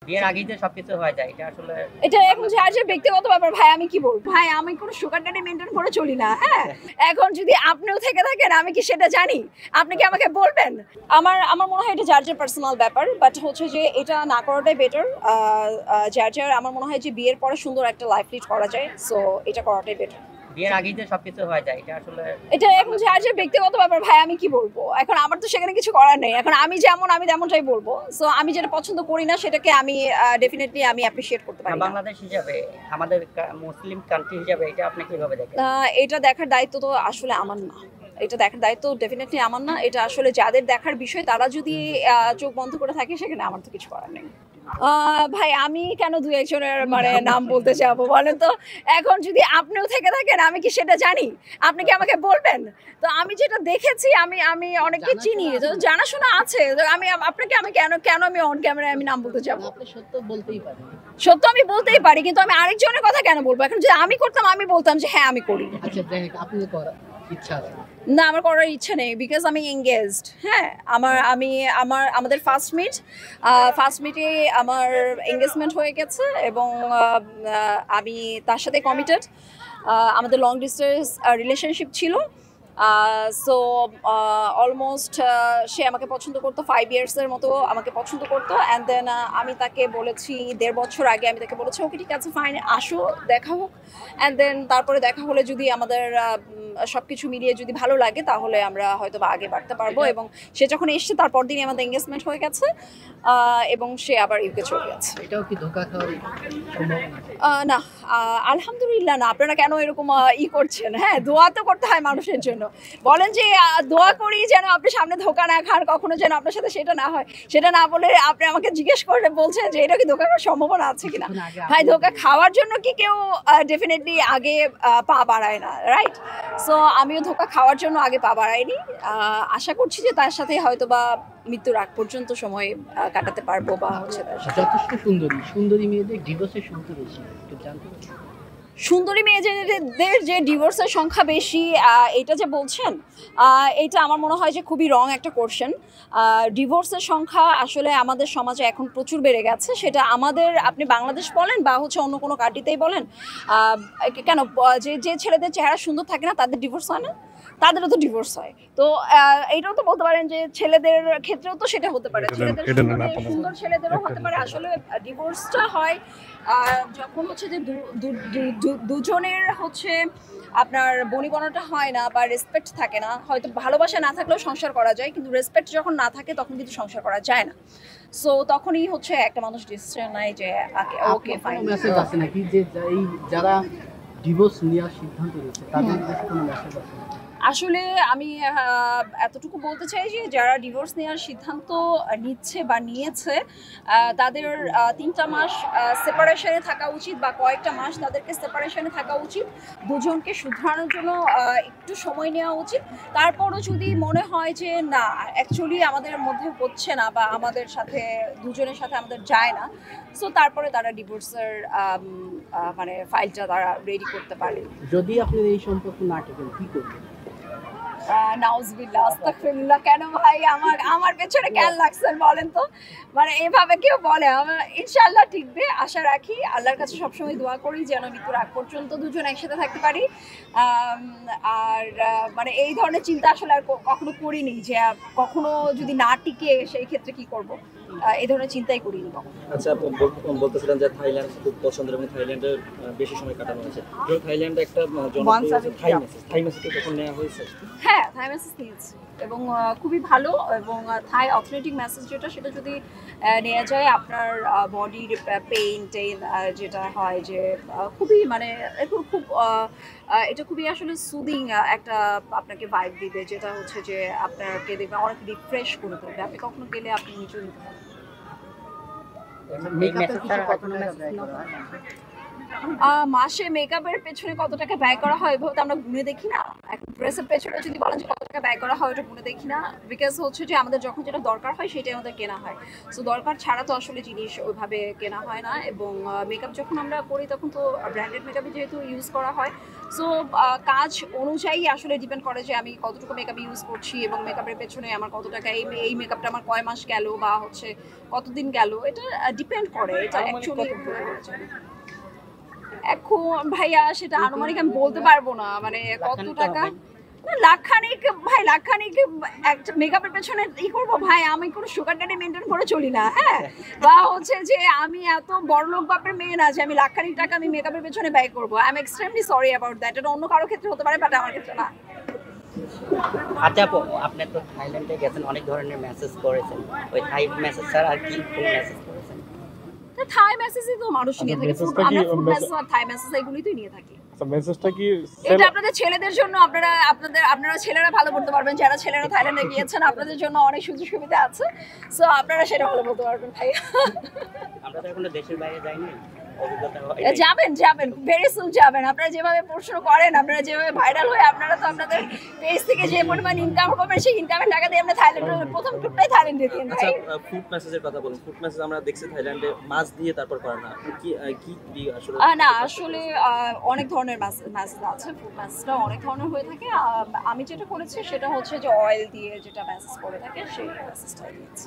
বিয়ের আগেই যে সবকিছু হয়ে যায় এটা আসলে এটা এখন যার যে ব্যক্তিগত ব্যাপার। ভাই আমি কি বলবো, ভাই আমি কোনো সুগার ড্যাডি মেনটেন করে চলি না। হ্যাঁ, এখন যদি আপনিও থেকে থাকেন আমি কি সেটা জানি? আপনি কি আমাকে বলবেন? আমার আমার মনে হয় এটা যার যার পার্সোনাল ব্যাপার, বাট হচ্ছে যে এটা না করাটাই বেটার। যার যার আমার মনে হয় যে বিয়ের পরে সুন্দর একটা লাইফ লিড করা যায়, সো এটা করাটাই বেটার। বিয়ের আগেই যে সবকিছু হয়ে যায় এটা আসলে এটা এখন যার যার ব্যক্তিগত ব্যাপার। ভাই আমি কি বলবো, এখন আমার তো সেখানে কিছু করার নেই। এখন আমি যেমন আমি তেমনটাই বলবো। সো আমি যেটা পছন্দ করি না সেটাকে আমি ডেফিনেটলি আমি অ্যাপ্রিশিয়েট করতে পারি না। বাংলাদেশ হিসাবে আমাদের মুসলিম কান্ট্রি হিসাবে এটা আপনি কিভাবে দেখেন? এটা দেখার দায়িত্ব তো আসলে আমার না। এটা দেখার দায়িত্ব ডেফিনেটলি আমার না। এটা আসলে যাদের দেখার বিষয় তারা যদি চোখ বন্ধ করে থাকে সেখানে আমার তো কিছু করার নেই। ভাই আমি কেন দু একজনের মানে নাম বলতে যাবো বলেন তো? এখন যদি আপনিও থেকে থাকেন আমি কি সেটা জানি? আপনি কি আমাকে বলবেন? তো আমি যেটা দেখেছি আমি আমি অনেককে চিনি, তো জানাশোনা আছে। তো আমি আপনাকে আমি কেন কেন আমি অন ক্যামেরায় আমি নাম বলতে যাবো? আপনি সত্য বলতেই পারেন। সত্য আমি বলতেই পারি, কিন্তু আমি আরেকজনের কথা কেন বলবো? এখন যদি আমি করতাম আমি বলতাম যে হ্যাঁ আমি করি। আচ্ছা যাই হোক, আপনি করার ইচ্ছা আছে? না, আমার করার ইচ্ছা নেই, বিকজ আমি এঙ্গেজড। হ্যাঁ, আমাদের ফার্স্ট মিটে আমার এঙ্গেজমেন্ট হয়ে গেছে এবং আমি তার সাথে কমিটেড। আমাদের লং ডিস্টেন্স রিলেশনশিপ ছিল। সো অলমোস্ট সে আমাকে পছন্দ করতো, 5 ইয়ার্সের মতো আমাকে পছন্দ করতো। অ্যান্ড দেন আমি তাকে বলেছি 1.5 বছর আগে, আমি তাকে বলেছি ওকে ঠিক আছে ফাইন আসো দেখা হোক। অ্যান্ড দেন তারপরে দেখা হলে যদি আমাদের সব কিছু মিলিয়ে যদি ভালো লাগে তাহলে আমরা হয়তো বা আগে বাড়তে পারবো। এবং সে যখন এসছে তারপর দিনই আমাদের এঙ্গেজমেন্ট হয়ে গেছে এবং সে আবার ইউকে চলে গেছে। এটাও কি ধোঁকা খাওয়ার সম্ভাবনা? না, আলহামদুলিল্লাহ না। আপনারা কেন এরকম করছেন? হ্যাঁ, দোয়া তো করতে হয় মানুষের জন্য। বলেন যে দোয়া করি যেন আপনি সামনে ধোঁকা না খান, কখনো যেন আপনার সাথে সেটা না হয়। সেটা না বলে আপনি আমাকে জিজ্ঞেস করে বলছেন যে এটা কি ধোঁকা খাওয়ার সম্ভাবনা আছে কিনা। ভাই ধোঁকা খাওয়ার জন্য কি কেউ ডেফিনেটলি আগে পা বাড়ায় না, রাইট? সো আমিও ধোঁকা খাওয়ার জন্য আগে পা বাড়াইনি। আশা করছি যে তার সাথে হয়তো বা মৃত্যুর আগ পর্যন্ত সময় কাটাতে পারবো বা হচ্ছে তার সাথে। যথেষ্ট সুন্দরী মেয়েদের ডিভোর্সের সংখ্যা বেশি, একটু জানতে পারি? সুন্দরী মেয়েদের যে ডিভোর্সের সংখ্যা বেশি, এটা যে বলছেন, এটা আমার মনে হয় যে খুবই রং একটা কোশ্চেন। ডিভোর্সের সংখ্যা আসলে আমাদের সমাজে এখন প্রচুর বেড়ে গেছে। সেটা আমাদের আপনি বাংলাদেশ বলেন বা হচ্ছে অন্য কোনো কান্ট্রিতেই বলেন। কেন যে ছেলেদের চেহারা সুন্দর থাকে না তাদের ডিভোর্স হয় না? তাদেরও তো ডিভোর্স হয়। তো এইটাও তো বলতে পারেন যে ছেলেদের ক্ষেত্রেও তো সেটা হতে পারে। সুন্দর ছেলেদেরও হতে পারে। আসলে ডিভোর্সটা হয় যখন হচ্ছে যে দুজনের হচ্ছে আপনার বনিবনাটা হয় না বা রেসপেক্ট থাকে না। হয়তো ভালোবাসা না থাকলেও সংসার করা যায়, কিন্তু রেসপেক্ট যখন না থাকে তখন কিন্তু সংসার করা যায় না। সো তখনই হচ্ছে একটা মানুষ ডিসিশন নেয় যে ওকে ফাইন। মেসেজ আছে নাকি যে এই যারা ডিভোর্স নেওয়ার সিদ্ধান্ত নিচ্ছে তাদের কাছে কোনো মেসেজ আছে? আসলে আমি এতটুকু বলতে চাই যে যারা ডিভোর্স নেওয়ার সিদ্ধান্ত নিচ্ছে বা নিয়েছে তাদের 3টা মাস সেপারেশনে থাকা উচিত বা কয়েকটা মাস তাদেরকে সেপারেশনে থাকা উচিত। দুজনকে শুধরানোর জন্য একটু সময় নেওয়া উচিত। তারপরও যদি মনে হয় যে না অ্যাকচুয়ালি আমাদের মধ্যে হচ্ছে না বা আমাদের সাথে দুজনের সাথে আমাদের যায় না, সো তারপরে তারা ডিভোর্সের মানে ফাইলটা তারা রেডি করতে পারে। যদি আপনি এই সম্পর্ক না টেকেন কি করবেন? নাউজুবিল্লাহ, আস্তাগফিরুল্লাহ। কেন ভাই আমার পেছনে কেন লাগছেন বলেন তো? মানে এভাবে কেউ বলে? আমার ইনশাআল্লাহ টিকবে, আশা রাখি। আল্লাহর কাছে সবসময় দোয়া করি যেন মৃত্যুর আগ পর্যন্ত দুজন একসাথে থাকতে পারি। আর মানে এই ধরনের চিন্তা আসলে আর কখনো করিনি যে কখনো যদি না টিকে সেই ক্ষেত্রে কি করব। এই ধরনের চিন্তাই করিনি কখনো। আচ্ছা, আপনি বলতেছিলেন যে থাইল্যান্ড খুব পছন্দের এবং থাইল্যান্ডে বেশি সময় কাটানো হয়েছে। থাইল্যান্ডে একটা জনপ্রিয় থাই মেসেজ কখন নেওয়া হয়েছে? হ্যাঁ, থাই মেসেজ নিয়েছি এবং খুবই ভালো। এবং থাই অথেন্টিক মেসেজ যেটা সেটা যদি নেওয়া যায় আপনার বডির পেইন যেটা হয় যে খুবই মানে খুব এটা খুবই আসলে সুদিং একটা আপনাকে ভাইব দিবে, যেটা হচ্ছে যে আপনাকে দেখবে অনেক রিফ্রেশ করে দেবে। আপনি কখনো গেলে আপনি নিজেও নিতে পারেন। মেসেজটা কখনো মেসেজ মাসে মেকআপের পেছনে কত টাকা ব্যয় করা হয় এভাবে তো আমরা গুনে দেখি না। এখন ড্রেসের পেছনে যদি বলেন যে কত টাকা ব্যয় করা হয় ওটা গুনে দেখি না, বিকজ হচ্ছে যে আমাদের যখন যেটা দরকার হয় সেটাই আমাদের কেনা হয়। সো দরকার ছাড়া তো আসলে জিনিস ওইভাবে কেনা হয় না। এবং মেকআপ যখন আমরা করি তখন তো ব্র্যান্ডেড মেকআপে যেহেতু ইউজ করা হয়, সো কাজ অনুযায়ী আসলে ডিপেন্ড করে যে আমি কতটুকু মেকআপ ইউজ করছি এবং মেকআপের পেছনে আমার কত টাকা, এই মেকআপটা আমার কয় মাস গেল বা হচ্ছে কতদিন গেল, এটা ডিপেন্ড করে। এটা অ্যাকচুয়ালি এখন ভাইয়া সেটা আনুমানিক আমি বলতে পারবো না, মানে কত টাকা না, লাখখানিক ভাই, লাখখানিক একটা মেকআপের পেছনে ই করবো ভাই। আমি কোনো সুগার ড্যাডি মেনটেন করে চলি না, হ্যাঁ, বা হচ্ছে যে আমি এত বড় লোক বাপের মেয়ে না যে আমি লাখখানিক টাকা আমি মেকআপের পেছনে ব্যয় করবো। I am extremely sorry about that. এটা অন্য কারো ক্ষেত্রে হতে পারে, বাট আমার ক্ষেত্রে না। আচ্ছা আপু, আপনি তো থাইল্যান্ডে গেছেন, অনেক ধরনের মেসেজ করেছেন, ওই থাই মেসেজ ছাড়া আর কি কোন মেসেজ করেছেন? থাই মেসেজই তো মানুষ নিয়ে থাকে, ফুড মেসেজ আর থাই মেসেজ এগুলোই তো নিয়ে থাকি। আচ্ছা মেসেজটা কি এটা আপনাদের ছেলেদের জন্য, আপনারা ছেলেরা ভালো করতে পারবেন, যারা ছেলেরা থাইল্যান্ডে গিয়েছেন আপনাদের জন্য অনেক সুযোগ সুবিধা আছে, সো আপনারা সেটা ভালো বলতে পারবেন ভাই। আমরা তো এখনো দেশের বাইরে যাইনি, অভিজ্ঞতা যাবেন ভেরি সুন যাবেন। আপনারা যেভাবে প্রশ্ন করেন, আপনারা যেভাবে ভাইরাল হয়ে আপনারা তো আপনাদের পেজ থেকে যে পরিমাণ ইনকাম করবেন সেই ইনকামের টাকা দিয়ে আমরা থাইল্যান্ডের প্রথম ট্যুরটাই থাইল্যান্ডে দিন আচ্ছা ভাই। ফুড মেসেজের কথা বলুন। ফুড মেসেজ আমরা দেখছি থাইল্যান্ডে মাছ দিয়ে তারপর করে না, কি কি দিয়ে আসলে? না আসলে অনেক ধরনের মেসেজ আছে, ফুড মেসেজটা অনেক ধরনের হয়ে থাকে। আমি যেটা করেছি সেটা হচ্ছে যে অয়েল দিয়ে যেটা মেসেজ করে থাকে সেই মেসেজটাই দিয়েছি।